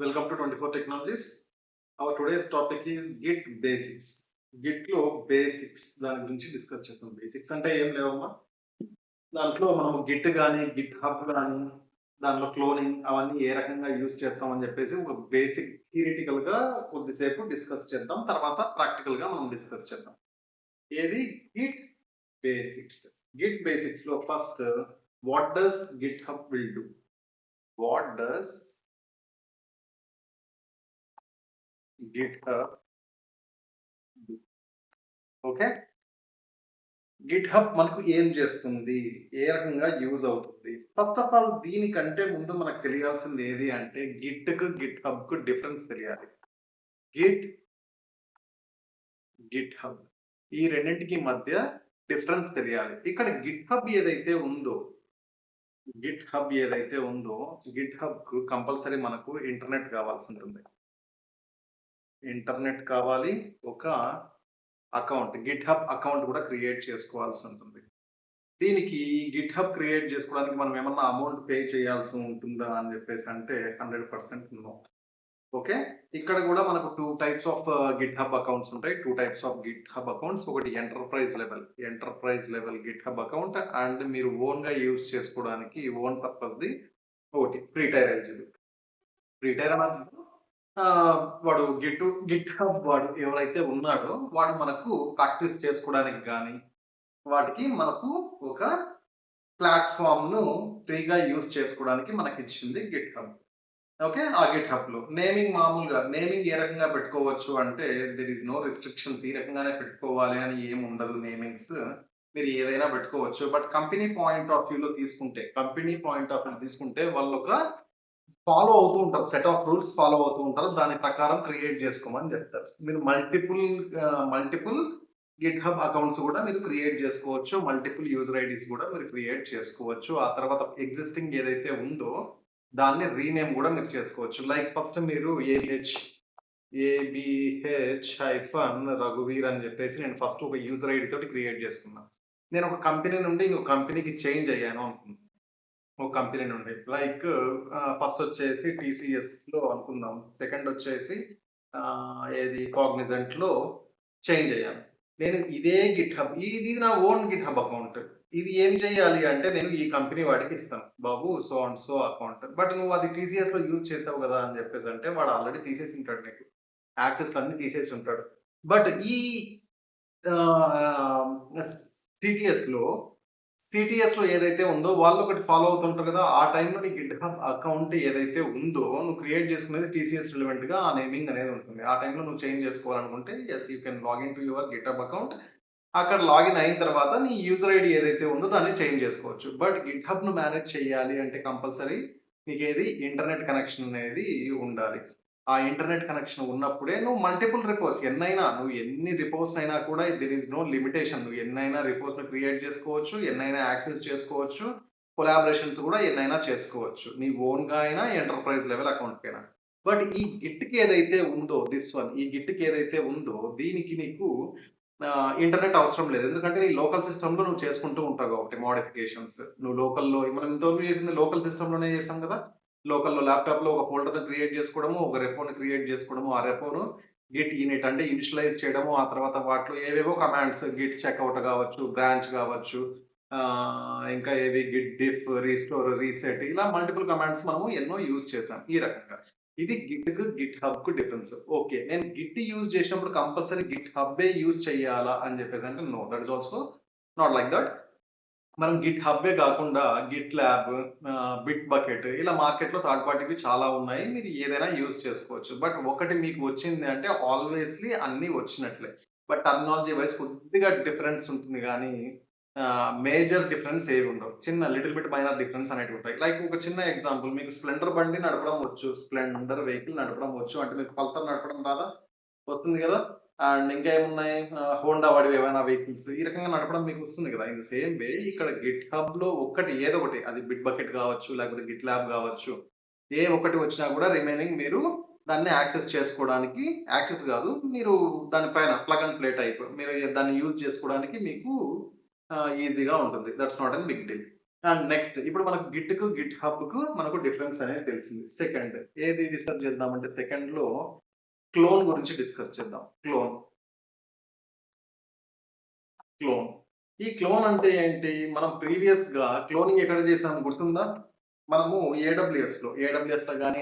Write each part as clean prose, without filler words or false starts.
Welcome to 24 Technologies. Our today's topic is Git Basics. Git లో basics దాని గురించి discuss చేస్తాం. బేసిక్స్ అంటే ఏం లేవమ్మా, దాంట్లో మనం గిట్ కానీ గిట్ హబ్ కానీ దాంట్లో క్లోనింగ్ అవన్నీ ఏ రకంగా యూజ్ చేస్తామని చెప్పేసి ఒక బేసిక్ థియరిటికల్ గా కొద్దిసేపు డిస్కస్ చేద్దాం. తర్వాత ప్రాక్టికల్ గా మనం డిస్కస్ చేద్దాం. ఏది గిట్ బేసిక్స్. గిట్ బేసిక్స్ లో first what does Git hub will do? What does GitHub do? Okay, Git మనకు ఏం చేస్తుంది, ఏ రకంగా యూజ్ అవుతుంది? ఫస్ట్ ఆఫ్ ఆల్ దీనికంటే ముందు మనకు తెలియాల్సింది ఏది అంటే గిట్ హబ్ కు డిఫరెన్స్ తెలియాలి. గిట్ గిట్ హబ్ ఈ రెండింటికి మధ్య డిఫరెన్స్ తెలియాలి. ఇక్కడ గిట్ హబ్ ఏదైతే ఉందో గిట్ హబ్ కు కంపల్సరీ మనకు ఇంటర్నెట్ కావాల్సి ఉంటుంది. ఇంటర్నెట్ కావాలి, ఒక అకౌంట్ గిట్ హబ్ అకౌంట్ కూడా క్రియేట్ చేసుకోవాల్సి ఉంటుంది. దీనికి గిట్ హబ్ క్రియేట్ చేసుకోవడానికి మనం ఏమన్నా అమౌంట్ పే చేయాల్సి ఉంటుందా అని చెప్పేసి అంటే 100% నో. ఓకే, ఇక్కడ కూడా మనకు two types of GitHub accounts ఉంటాయి. Two types of GitHub accounts. ఒకటి enterprise level GitHub account, and మీరు ఓన్ గా యూజ్ చేసుకోవడానికి ఓన్ పర్పస్ ది ఒకటి free tier eligible. Free tier అన్నది వాడు గిట్ హబ్ వాడు ఎవరైతే ఉన్నాడో వాడు మనకు ప్రాక్టీస్ చేసుకోవడానికి కానీ వాటికి మనకు ఒక ప్లాట్ఫామ్‌ను ఫ్రీగా యూజ్ చేసుకోవడానికి మనకిచ్చింది గిట్ హబ్. ఓకే, ఆ గిట్ హబ్‌లో మామూలుగా నేమింగ్ ఏ రకంగా పెట్టుకోవచ్చు అంటే దేర్ ఈస్ నో రిస్ట్రిక్షన్స్. ఈ రకంగానే పెట్టుకోవాలి అని ఏముండదు నేమింగ్స్. మీరు ఏదైనా పెట్టుకోవచ్చు. బట్ కంపెనీ పాయింట్ ఆఫ్ వ్యూలో తీసుకుంటే వాళ్ళొక ఫాలో అవుతూ ఉంటారు. సెట్ ఆఫ్ రూల్స్ ఫాలో అవుతూ ఉంటారు. దాని ప్రకారం క్రియేట్ చేసుకోమని చెప్తారు. మీరు మల్టిపుల్ గిట్ హబ్ అకౌంట్స్ కూడా మీరు క్రియేట్ చేసుకోవచ్చు. మల్టిపుల్ యూజర్ ఐడీస్ కూడా మీరు క్రియేట్ చేసుకోవచ్చు. ఆ తర్వాత ఎగ్జిస్టింగ్ ఏదైతే ఉందో దాన్ని రీనేమ్ కూడా మీరు చేసుకోవచ్చు. లైక్ ఫస్ట్ మీరు ABH-రఘువీర్ అని చెప్పేసి నేను ఫస్ట్ ఒక యూజర్ ఐడి తోటి క్రియేట్ చేసుకున్నాను. నేను ఒక కంపెనీ నుండి ఇంకొక కంపెనీకి చేంజ్ అయ్యాను అనుకుందాం. ఒక కంపెనీ నుండి లైక్ ఫస్ట్ వచ్చేసి టీసీఎస్లో అనుకుందాం. సెకండ్ వచ్చేసి ఏది కాగ్నిజెంట్లో చేంజ్ అయ్యాను. నేను ఇదే గిట్ హబ్, ఇది నా ఓన్ గిట్ హబ్ అకౌంట్. ఇది ఏం చేయాలి అంటే నేను ఈ కంపెనీ వాడికి ఇస్తాను, బాబు so and so account. But నువ్వు అది టీసీఎస్లో యూజ్ చేసావు కదా అని చెప్పేసి అంటే వాడు ఆల్రెడీ తీసేసి ఉంటాడు, నీకు యాక్సెస్ అన్ని తీసేసి ఉంటాడు. బట్ ఈ సిటిఎస్లో ఏదైతే ఉందో వాళ్ళు ఒకటి ఫాలో అవుతుంటారు కదా. ఆ టైంలో నీ గిట్ హబ్ అకౌంట్ ఏదైతే ఉందో నువ్వు క్రియేట్ చేసుకునేది టీసీఎస్ రిలవెంట్గా ఆ నేమింగ్ అనేది ఉంటుంది. ఆ టైంలో నువ్వు చేంజ్ చేసుకోవాలనుకుంటే yes you can login to your GitHub account. అక్కడ లాగిన్ అయిన తర్వాత నీ యూజర్ ఐడి ఏదైతే ఉందో దాన్ని చేంజ్ చేసుకోవచ్చు. బట్ గిట్ హబ్ను మేనేజ్ చేయాలి అంటే కంపల్సరీ నీకు ఏది ఇంటర్నెట్ కనెక్షన్ అనేది ఉండాలి. ఆ ఇంటర్నెట్ కనెక్షన్ ఉన్నప్పుడే నువ్వు మల్టిపుల్ రిపోర్ట్స్ నువ్వు ఎన్ని రిపోర్ట్స్ అయినా కూడా దిర్ ఇస్ నో లిమిటేషన్. నువ్వు ఎన్నైనా రిపోర్ట్‌ను క్రియేట్ చేసుకోవచ్చు, ఎన్నైనా యాక్సెస్ చేసుకోవచ్చు, కొలాబరేషన్స్ కూడా ఎన్నైనా చేసుకోవచ్చు. నీ ఓన్‌గా అయినా, ఎంటర్ప్రైజ్ లెవెల్ అకౌంట్‌కైనా. బట్ ఈ గిట్‌కి ఏదైతే ఉందో ఈ గిట్‌కి ఏదైతే ఉందో దీనికి నీకు ఇంటర్నెట్ అవసరం లేదు. ఎందుకంటే నీ లోకల్ సిస్టమ్‌లో నువ్వు చేసుకుంటూ ఉంటావు కాబట్టి మోడిఫికేషన్స్. నువ్వు లోకల్‌లో మనం ఇంతవరకు చేసింది లోకల్ సిస్టమ్‌లోనే చేసాం కదా. లోకల్‌లో ల్యాప్‌టాప్‌లో ఒక ఫోల్డర్‌ని క్రియేట్ చేసుకోవడము, ఒక రెపోని క్రియేట్ చేసుకోవడము, ఆ రెపోను గిట్ ఇనిట్ అంటే ఇనిషియలైజ్ చేయడము, ఆ తర్వాత వాటిలో ఏవేవో కమాండ్స్ గిట్ చెక్‌ఔట్ కావచ్చు, బ్రాంచ్ కావచ్చు, ఇంకా ఏవి గిట్ డిఫ్, రీస్టోర్, రీసెట్ ఇలా మల్టిపుల్ కమాండ్స్ మనము ఎన్నో యూజ్ చేసాం ఈ రకంగా. ఇది గిట్ హబ్‌కు డిఫరెన్స్. ఓకే, నేను గిట్ యూజ్ చేసినప్పుడు కంపల్సరీ గిట్ హబ్బే యూజ్ చేయాలా అని చెప్పేసి అంటే no, that is also not like that. మనం గిట్ హబ్బే కాకుండా గిట్ ల్యాబ్, బిట్ బకెట్ ఇలా మార్కెట్‌లో థర్డ్ పార్టీవి చాలా ఉన్నాయి. మీరు ఏదైనా యూజ్ చేసుకోవచ్చు. బట్ ఒకటి మీకు వచ్చింది అంటే ఆల్వేస్‌లీ అన్నీ వచ్చినట్లే. బట్ టర్మినాలజీ వైస్ కొద్దిగా డిఫరెన్స్ ఉంటుంది గానీ మేజర్ డిఫరెన్స్ ఏవి ఉండవు. చిన్న లిటిల్ బిట్ మైనర్ డిఫరెన్స్ అనేటివి ఉంటాయి. లైక్ ఒక చిన్న ఎగ్జాంపుల్, మీకు స్ప్లెండర్ బండి నడపడం వచ్చు, స్ప్లెండర్ వెహికల్ నడపడం వచ్చు అంటే మీకు పల్సర్ నడపడం రాదా? వస్తుంది కదా. అండ్ ఇంకా ఏమున్నాయి, హోండా వాడివి ఏమైనా వెహికల్స్ ఈ రకంగా నడపడం మీకు వస్తుంది కదా. ఇన్ ద సేమ్ వే ఇక్కడ గిట్ హబ్‌లో ఏదో ఒకటి అది బిట్ బకెట్ కావచ్చు, లేకపోతే గిట్ ల్యాబ్ కావచ్చు. ఏ ఒకటి వచ్చినా కూడా రిమైనింగ్ మీరు దాన్ని యాక్సెస్ చేసుకోవడానికి, యాక్సెస్ కాదు, మీరు దానిపైన ప్లగ్ అండ్ ప్లే టైప్ మీరు దాన్ని యూజ్ చేసుకోవడానికి మీకు ఈజీగా ఉంటుంది. That's not an big deal. And next ఇప్పుడు మనకు గిట్‌కు, గిట్ హబ్‌కు మనకు డిఫరెన్స్ అనేది తెలిసింది. సెకండ్ ఏది డిస్కస్ చేద్దామంటే సెకండ్‌లో క్లోన్ గురించి డిస్కస్ చేద్దాం. క్లోన్. ఈ క్లోన్ అంటే ఏంటి? మనం ప్రీవియస్‌గా క్లోనింగ్ ఎక్కడ చేసాం గుర్తుందా? మనము ఏడబ్ల్యూఎస్‌లో గాని, ఏడబ్ల్యూఎస్‌లో గాని,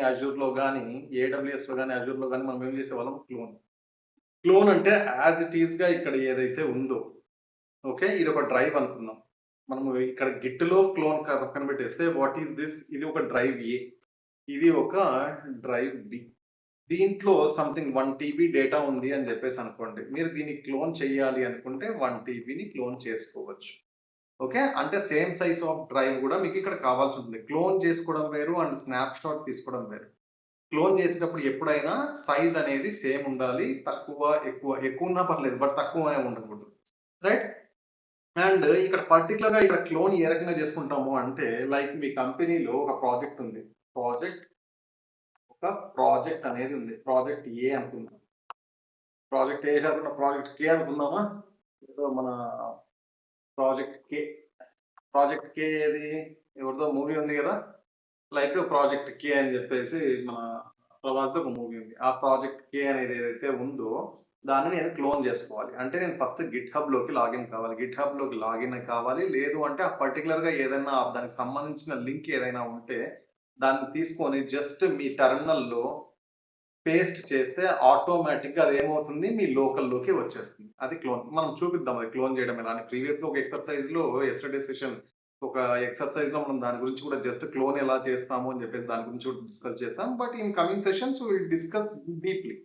అజూర్‌లో గాని మనం ఏం చేసేవాళ్ళం క్లోన్. క్లోన్ అంటే యాస్ ఇట్ ఈస్‌గా ఇక్కడ ఏదైతే ఉందో ఓకే. ఇదొక డ్రైవ్ అనుకుందాం. మనము ఇక్కడ గిట్‌లో క్లోన్ పక్కన పెట్టేస్తే వాట్ ఈస్ దిస్? ఇది ఒక డ్రైవ్ ఏ. ఇది ఒక డ్రైవ్ బి. దీంట్లో సంథింగ్ 1 టీబీ డేటా ఉంది అని చెప్పేసి అనుకోండి. మీరు దీన్ని క్లోన్ చేయాలి అనుకుంటే 1 టీబీని క్లోన్ చేసుకోవచ్చు. ఓకే. అంటే సేమ్ సైజ్ ఆఫ్ డ్రైవ్ గూడా మీకిక్కడ కావాల్సుంటుంది. క్లోన్ చేసుకోవడం వేరు అండ్ స్నాప్ షాట్ తీసుకోవడం వేరు. క్లోన్ చేసేటప్పుడు ఎప్పుడైనా సైజ్ అనేది సేమ్ ఉండాలి. ఎక్కువున్నా పర్లేదు. బట్ తక్కువ ఉండకూడదు. రైట్? అండ్ ఇక్కడ పర్టిక్యులర్‌గా ఇక్కడ క్లోన్ ఏ రకంగా చేసుకుంటాము అంటే లైక్ మీ కంపెనీలో ఒక ప్రాజెక్ట్ ఉంది. ప్రాజెక్ట్ ప్రాజెక్ట్ అనేది ఉంది. ప్రాజెక్ట్ ఏ అనుకుందాం. ప్రాజెక్ట్ ఏ కాకుండా ప్రాజెక్ట్ కే అనుకుందామా? ఏదో మన ప్రాజెక్ట్ కే. ప్రాజెక్ట్ కే ఏది? ఎవరిదో మూవీ ఉంది గదా! లైక్ ప్రాజెక్ట్ కే అని జెప్పేసి మన ప్రభాస్‌ది ఒక మూవీ ఉంది. ఆ ప్రాజెక్ట్ కే అనేది ఏదైతే ఉందో దాన్ని నేను క్లోన్ జేసుకోవాలి. అంటే నేను ఫస్ట్ గిట్ హబ్‌లోకి లాగిన్ కావాలి. గిట్ హబ్‌లోకి లాగిన్ కావాలి. లేదు అంటే ఆ పర్టిక్యులర్‌గా ఏదైనా దానికి సంబంధించిన లింక్ ఏదైనా ఉంటే దాన్ని తీసుకొని జస్ట్ మీ టెర్మినల్‌లో పేస్ట్ చేస్తే ఆటోమేటిక్‌గా అదేమవుతుంది మీ లోకల్‌లోకి వచ్చేస్తుంది. అది క్లోన్. మనం చూపిద్దాం అది క్లోన్ చేయడం ఎలా అని. ప్రీవియస్‌గా ఒక ఎక్సర్‌సైజ్‌లో యెస్టర్‌డే సెషన్ ఒక ఎక్సర్‌సైజ్‌లో మనం దాని గురించి కూడా జస్ట్ క్లోన్ ఎలా చేస్తాము అని చెప్పేసి దాని గురించి కూడా డిస్కస్ చేసాం. But in coming sessions we will discuss deeply.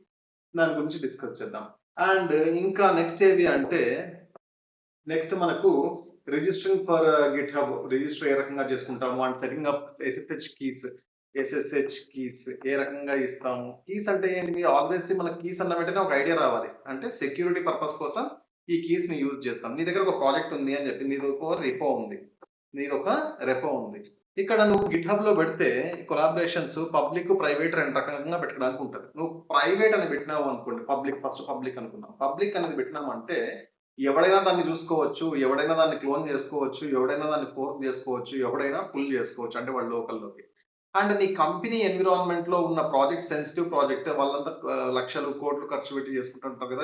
దాని గురించి డిస్కస్ చేద్దాం. అండ్ ఇంకా నెక్స్ట్ ఏవి అంటే నెక్స్ట్ మనకు రిజిస్టరింగ్ ఫర్ గిట్‌హబ్ రిజిస్టర్ ఏ రకంగా చేసుకుంటాము and setting up SSH keys ఏ రకంగా ఇస్తాము. కీస్ అంటే ఏంటి? ఆబ్వియస్‌లీ మనకు కీస్ అన్న వెంటనే ఒక ఐడియా రావాలి. అంటే సెక్యూరిటీ పర్పస్ కోసం ఈ కీస్‌ని యూజ్ చేస్తాం. నీ దగ్గర ఒక ప్రాజెక్ట్ ఉంది అని చెప్పి నీదొక రెపో ఉంది. ఇక్కడ నువ్వు గిట్‌హబ్‌లో పెడితే కొలాబరేషన్స్ పబ్లిక్, ప్రైవేట్ 2 రకంగా పెట్టడానికి ఉంటది. నువ్వు ప్రైవేట్ అని పెట్టినావు అనుకోండి. ఫస్ట్ పబ్లిక్ అనుకుందాం. పబ్లిక్ అనేది పెట్టినామంటే ఎవడైనా దాన్ని చూసుకోవచ్చు. ఎవడైనా దాన్ని క్లోన్ చేసుకోవచ్చు. ఎవడైనా దాన్ని ఫోర్క్ చేసుకోవచ్చు. ఎవడైనా పుల్ చేసుకోవచ్చు. అంటే వాళ్ళ లోకల్‌లోకి. అండ్ నీ కంపెనీ ఎన్విరాన్మెంట్‌లో ఉన్న ప్రాజెక్ట్ సెన్సిటివ్ ప్రాజెక్ట్ వాళ్ళంతా లక్షలు, కోట్లు ఖర్చు పెట్టి చేసుకుంటుంటారు కదా!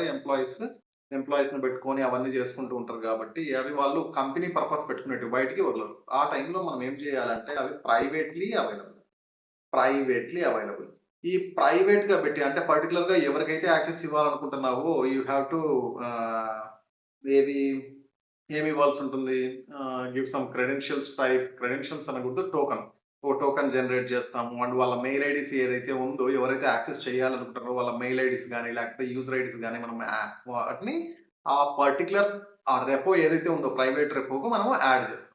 ఎంప్లాయీస్‌ని పెట్టుకొని అవన్నీ చేసుకుంటూ ఉంటారు కాబట్టి, అవి వాళ్ళు కంపెనీ పర్పస్ పెట్టుకునేటివి బయటికి వదలరు. ఆ టైంలో మనం ఏం చేయాలంటే అవి ప్రైవేట్‌లీ అవైలబుల్. ఈ ప్రైవేట్‌గా పెట్టి అంటే పర్టిక్యులర్‌గా ఎవరికైతే యాక్సెస్ ఇవ్వాలనుకుంటున్నావో యూ హావ్ టు ఆహ్, ఏవి ఏమి ఇవ్వాల్సుంటుంది? గివ్ సమ్ క్రెడెన్షియల్స్ అనకూడదు. ఓ టోకెన్ జనరేట్ చేస్తాము. అండ్ వాళ్ళ మెయిల్ ఐడీస్ ఏదైతే ఉందో, ఎవరైతే యాక్సెస్ చేయాలనుకుంటారో వాళ్ళ మెయిల్ ఐడీస్ గాని, లేకపోతే యూజర్ ఐడీస్ గాని మనం వాటిని ఆ పర్టిక్యులర్ ఆ రెపో ఏదైతే ఉందో ప్రైవేట్ రెపోకు మనము యాడ్ చేస్తాం.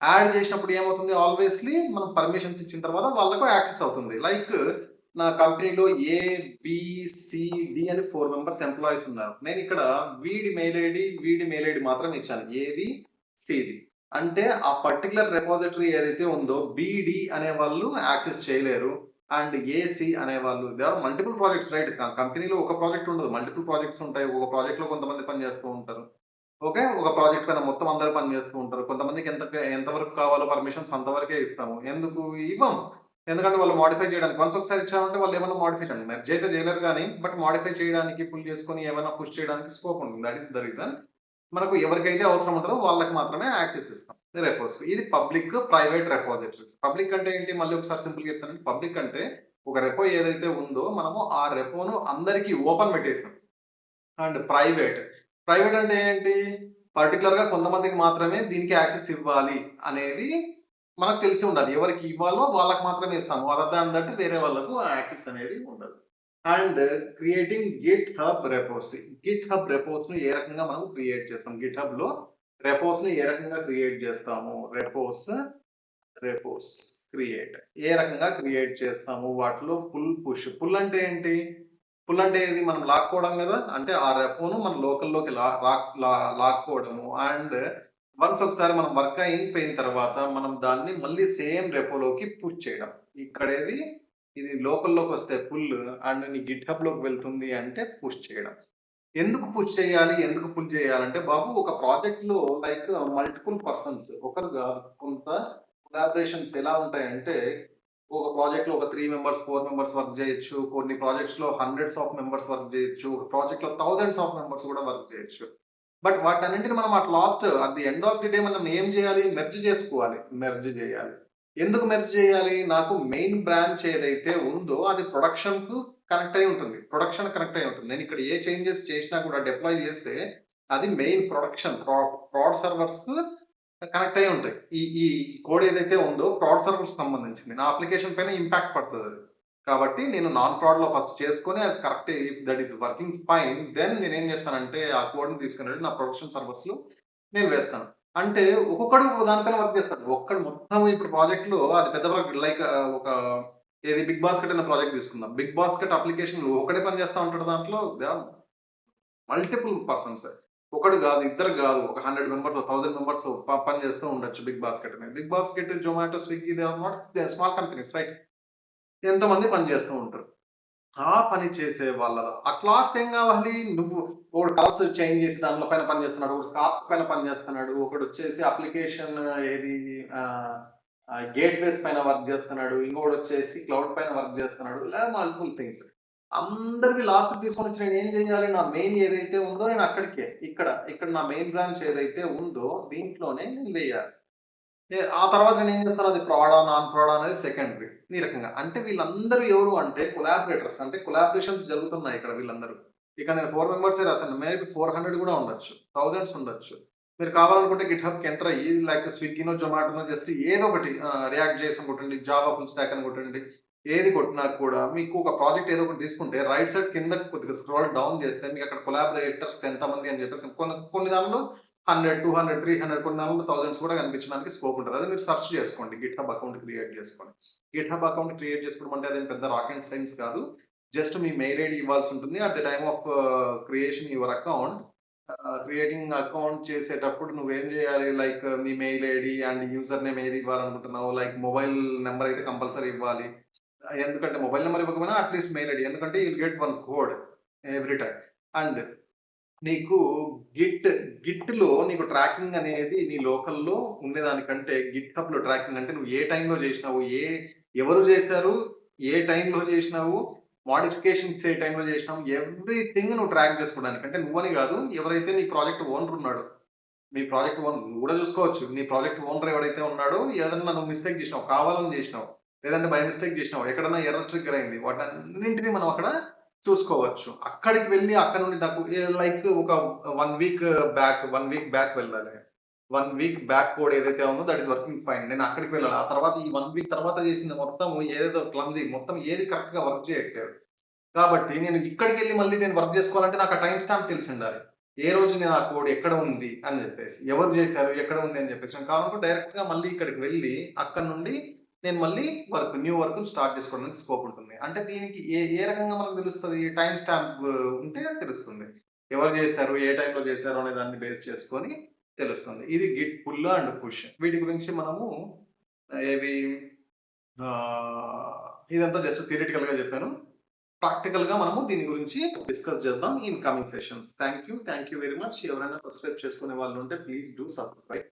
యాడ్ చేసినప్పుడు ఏమవుతుంది? ఆబ్వియస్‌లీ మనం పర్మిషన్స్ ఇచ్చిన తర్వాత వాళ్ళకు యాక్సెస్ అవుతుంది. లైక్ నా కంపెనీలో ఏ, బి, సి, డి అని 4 మెంబర్స్ ఎంప్లాయీస్ ఉన్నారు. నేనిక్కడ వీడి మెయిల్ ఐడీ మాత్రం ఇచ్చాను. ఏది? సిది. అంటే ఆ పర్టిక్యులర్ రిపాజిటరీ ఏదైతే ఉందో బీడీ అనేవాళ్ళు యాక్సెస్ చేయలేరు. అండ్ ఏసీ అనేవాళ్ళు they are multiple projects right. కంపెనీలో ఒక ప్రాజెక్ట్ ఉండదు. మల్టిపుల్ ప్రాజెక్ట్స్ ఉంటాయి. ఒక ప్రాజెక్ట్‌లో కొంతమంది పని చేస్తూ ఉంటారు. ఓకే. ఒక ప్రాజెక్ట్ పైన మొత్తం అందరూ పని చేస్తూ ఉంటారు. కొంతమందికి ఎంత వరకు కావాలో పర్మిషన్స్ అంతవరకే ఇస్తాము. ఎందుకు? ఇవ్వం. ఎందుకంటే వాళ్ళు మోడిఫై చేయడానికి వన్స్ ఒకసారి ఇచ్చామంటే వాళ్ళు ఏమన్నా మోడిఫై చేయండి. మెర్జ్ అయితే చేయలేరు గానీ, బట్ మోడిఫై చేయడానికి, పుల్ చేసుకొని ఏమైనా పుష్ చేయడానికి స్కోప్ ఉంటుంది. That is the reason. మనకు ఎవరికైతే అవసరం ఉంటదో వాళ్ళకి మాత్రమే యాక్సెస్ ఇస్తాం. రెపోస్. ఇది పబ్లిక్, ప్రైవేట్ రిపాజిటరీస్. పబ్లిక్ అంటే ఏంటి? మళ్ళీ ఒకసారి సింపుల్‌గా చెప్తానండి. పబ్లిక్ అంటే ఒక రెపో ఏదైతే ఉందో మనము ఆ రెపోను అందరికి ఓపెన్ పెట్టేసాం. అండ్ ప్రైవేట్ అంటే ఏంటి? పర్టిక్యులర్‌గా కొంతమందికి మాత్రమే దీనికి యాక్సెస్ ఇవ్వాలి అనేది మనకు తెలిసి ఉండాలి. ఎవరికి ఇవ్వాలో వాళ్ళకి మాత్రమే ఇస్తాము. అదర్ దాన్ దట్ వేరే వాళ్ళకు ఆ యాక్సెస్ అనేది ఉండదు. అండ్ క్రియేటింగ్ గిట్ హబ్ రెపోస్‌ని ఏ రకంగా మనం క్రియేట్ చేస్తాం? గిట్ హబ్‌లో రెపోస్‌ని ఏ రకంగా క్రియేట్ చేస్తాము? రెపోస్ క్రియేట్. ఏ రకంగా క్రియేట్ చేస్తాము? వాటిలో పుల్ అంటే ఏంటి? పుల్ అంటే ఏది? మనం లాక్కోవడం గదా! అంటే ఆ రెపోను మన లోకల్‌లోకి లా రాక్ లా లాక్కోవడము. అండ్ వన్స్ ఒకసారి మనం వర్క్ అయిపోయిన తర్వాత మనం దాన్ని మళ్ళీ సేమ్ రెపోలోకి పుష్ చేయడం. ఇక్కడేది ఇది లోకల్‌లోకొస్తే పుల్ అండ్ నీ గిట్ హబ్‌లోకి వెళ్తుంది అంటే పుష్ చేయడం. ఎందుకు పుష్ చేయాలి? ఎందుకు పుల్ చేయాలంటే బాబు ఒక ప్రాజెక్ట్‌లో లైక్ మల్టిపుల్ పర్సన్స్ ఒకరు గాదు. కొంత కొలాబరేషన్స్ ఎలా ఉంటాయంటే, ఒక ప్రాజెక్ట్‌లో ఒక 3 మెంబర్స్, 4 మెంబర్స్ వర్క్ జేయొచ్చు. కొన్ని ప్రాజెక్ట్స్‌లో హండ్రెడ్స్ ఆఫ్ మెంబర్స్ వర్క్ జేయొచ్చు. ఒక ప్రాజెక్ట్‌లో థౌసండ్స్ ఆఫ్ మెంబర్స్ గూడా వర్క్ జేయొచ్చు. బట్ వాటన్నింటిని మనం at the end of the day మనం ఏం జేయాలి? మెర్జ్ జేసుకోవాలి. మెర్జ్ జేయాలి. ఎందుకు మెర్జ్ జేయాలి? నాకు మెయిన్ బ్రాంచ్ ఏదైతే ఉందో అది ప్రొడక్షన్‌కు కనెక్ట్ అయ్యి ఉంటుంది. ప్రొడక్షన్ కనెక్ట్ అయ్యి ఉంటుంది. నేను ఇక్కడ ఏ చేంజెస్ చేసినా కూడా డిప్లాయ్ చేస్తే అది మెయిన్ ప్రొడక్షన్ ప్రాడ్ సర్వర్స్‌కు కనెక్ట్ అయ్యి ఉంటాయి. ఈ ఈ కోడ్ ఏదైతే ఉందో ప్రాడ్ సర్వర్స్ సంబంధించింది. నా అప్లికేషన్ పైన ఇంపాక్ట్ పడతదది. కాబట్టి నేను నాన్ ప్రాడ్‌లో ఫస్ట్ చేసుకొని అది correct if that is working fine then నేనేం చేస్తానంటే ఆ కోడ్‌ని తీసుకొని వెళ్లి నా ప్రొడక్షన్ సర్వర్స్‌లో నేను వేస్తాను. అంటే ఒక్కొక్కడు దానిపైన వర్క్ చేస్తాడు. ఒక్కడు మొత్తం ఇప్పుడు ప్రాజెక్ట్‌లో అది పెద్ద ప్రాజెక్ట్ లైక్ ఒక ఏది బిగ్ బాస్కెట్ అనే ప్రాజెక్ట్ తీసుకుందాం. బిగ్ బాస్కెట్ అప్లికేషన్ ఒకడే పని చేస్తా ఉంటాడు దాంట్లో. They are multiple persons. ఒకడు గాదు, ఇద్దరు గాదు. ఒక 100 మెంబర్స్, 1000 మెంబర్స్ పని చేస్తూ ఉండొచ్చు బిగ్ బాస్కెట్ మీద. BigBasket, Zomato, Swiggy they are not they small companies right? ఎంతమంది పని చేస్తూ ఉంటారు. ఆ పని చేసే వాళ్ళ అట్ లాస్ట్ ఏం గావాలి? నువ్వు ఒకడు కలర్స్ చేంజ్ చేసి దాంట్లో పైన పని చేస్తున్నాడు. ఒకడు కార్ప్ పైన పని చేస్తున్నాడు. ఒకడొచ్చేసి అప్లికేషన్ ఏది ఆహ్, గేట్‌వేస్ పైన వర్క్ చేస్తున్నాడు. ఇంకొకడొచ్చేసి క్లౌడ్ పైన వర్క్ చేస్తున్నాడు. ఇలా మల్టిపుల్ థింగ్స్. అందరివి లాస్ట్‌కి తీసుకొనొచ్చి నేనేం చేయాలి? నా మెయిన్ ఏదైతే ఉందో నేను అక్కడికే ఇక్కడ నా మెయిన్ బ్రాంచ్ ఏదైతే ఉందో దీంట్లోనే నేను వేయాలి. ఆ తర్వాత నేనేం చేస్తాను అది ప్రాడా, నాన్ ప్రాడా అనేది సెకండరీ. ఈ రకంగా. అంటే వీళ్ళందరూ ఎవరు అంటే కొలాబరేటర్స్. అంటే కొలాబరేషన్స్ జరుగుతున్నాయి ఇక్కడ వీళ్ళందరూ. ఇక నేను 4 మెంబర్సే రాసాను. మేబీ 400 కూడా ఉండొచ్చు. థౌసండ్స్ ఉండొచ్చు. మీరు కావాలనుకుంటే గిట్‌హబ్‌కి ఎంటర్ అయ్యి లైక్ స్విగ్గీనో, జొమాటోనో జస్ట్ ఏదో ఒకటి రియాక్ట్ జేఎస్ అని కొట్టండి, జావా ఫుల్ స్టాక్ అని కొట్టండి. ఏది కొట్టినా కూడా మీకు ఒక ప్రాజెక్ట్ ఏదో ఒకటి తీసుకుంటే రైట్ సైడ్ కిందకి కొద్దిగా స్క్రోల్ డౌన్ చేస్తే మీకు అక్కడ కొలాబరేటర్స్ ఎంతమంది అని చెప్పేసి కొన్ని కొన్ని దాంట్లో 100, 200, 300 కొన్ని దాంట్లో థౌసండ్స్ కూడా కనిపించడానికి స్కోప్ ఉంటది. అది మీరు సెర్చ్ చేసుకోండి. గిట్‌హబ్ అకౌంట్ క్రియేట్ చేసుకోండి. గిట్‌హబ్ అకౌంట్ క్రియేట్ చేసుకోవడం అంటే అదేం పెద్ద రాకెట్ సైన్స్ కాదు. జస్ట్ మీ మెయిల్ ఐడీ ఇవ్వాల్సి ఉంటుంది. At the time of creation your account creating account చేసేటప్పుడు నువ్వేం చేయాలి? లైక్ నీ mail ID and user name ఏది ఇవ్వాలనుకుంటున్నావు? లైక్ మొబైల్ నంబర్ అయితే కంపల్సరీ ఇవ్వాలి. ఎందుకంటే మొబైల్ నంబర్ ఇవ్వకపోయినా అట్‌లీస్ట్ మెయిల్ ఐడీ. ఎందుకంటే you will get one code every time. And నీకు గిట్‌లో నీకు ట్రాకింగ్ అనేది నీ లోకల్‌లో ఉండేదానికంటే గిట్‌హబ్‌లో ట్రాకింగ్ అంటే నువ్వు ఏ టైమ్‌లో చేసినావు? ఎవరు చేశారు? ఏ టైమ్‌లో చేసినావు? మోడిఫికేషన్స్ ఏ టైమ్‌లో చేసినావు? ఎవ్రీథింగ్ నువ్వు ట్రాక్ చేసుకోవడానికి. అంటే నువ్వని కాదు ఎవరైతే నీ ప్రాజెక్ట్ ఓనర్ ఉన్నాడో మీ ప్రాజెక్ట్ ఓనర్ నువ్వు కూడా చూసుకోవచ్చు. నీ ప్రాజెక్ట్ ఓనర్ ఎవడైతే ఉన్నాడో ఏదన్నా నువ్వు మిస్టేక్ చేసినావు, కావాలని చేసినావు. లేదంటే బై మిస్టేక్ చేసినావు. ఎక్కడన్నా ఎర్రర్ ట్రిగ్గర్ అయింది. వాటన్నింటిని మనం అక్కడ చూసుకోవచ్చు. అక్కడికి వెళ్లి అక్కడ నుండి నాకు లైక్ ఒక 1 వీక్ 1 వీక్ బ్యాక్ వెళ్ళాలి. 1 వీక్ బ్యాక్ కోడ్ ఏదైతే ఉందో దట్ ఈస్ వర్కింగ్ ఫైన్. నేను అక్కడికి వెళ్ళాలి. ఆ తర్వాత ఈ 1 వీక్ తర్వాత చేసింది మొత్తం ఏదేదో క్లమ్జీ మొత్తం ఏది కరెక్ట్‌గా వర్క్ చేయట్లేదు. కాబట్టి నేను ఇక్కడికెళ్ళి మళ్ళీ నేను వర్క్ జేసుకోవాలంటే నాకు ఆ టైమ్ స్టాంప్ తెలిసుండాలి. ఏ రోజు నేను ఆ కోడ్ ఎక్కడ ఉంది అని జెప్పేసి. ఎవరు జేశారు? ఎక్కడ ఉంది అని జెప్పేసి. నేను కావాలంటే డైరెక్ట్‌గా మళ్ళీ ఇక్కడికి వెళ్ళి అక్కడి నుండి నేను మళ్ళీ న్యూ వర్క్‌ని స్టార్ట్ చేసుకోవడానికి స్కోప్ ఉంటుంది. అంటే దీనికి ఏ ఏ రకంగా మనకు తెలుస్తది? టైమ్ స్టాంప్ ఉంటే తెలుస్తుంది. ఎవరు జేశారు? ఏ టైమ్‌లో జేశారు? అనే దాన్ని బేస్ చేసుకొని తెలుస్తుంది. ఇది గిట్ పుల్ అండ్ పుష్. వీటి గురించి మనము ఏవి ఇదంతా జస్ట్ థియరిటికల్‌గా జెప్పాను. ప్రాక్టికల్‌గా మనము దీని గురించి డిస్కస్ చేద్దాం in coming sessions. Thank you very much. ఎవరైనా సబ్స్క్రైబ్ చేసుకునే వాళ్ళు ఉంటే ప్లీజ్ డూ సబ్స్క్రైబ్.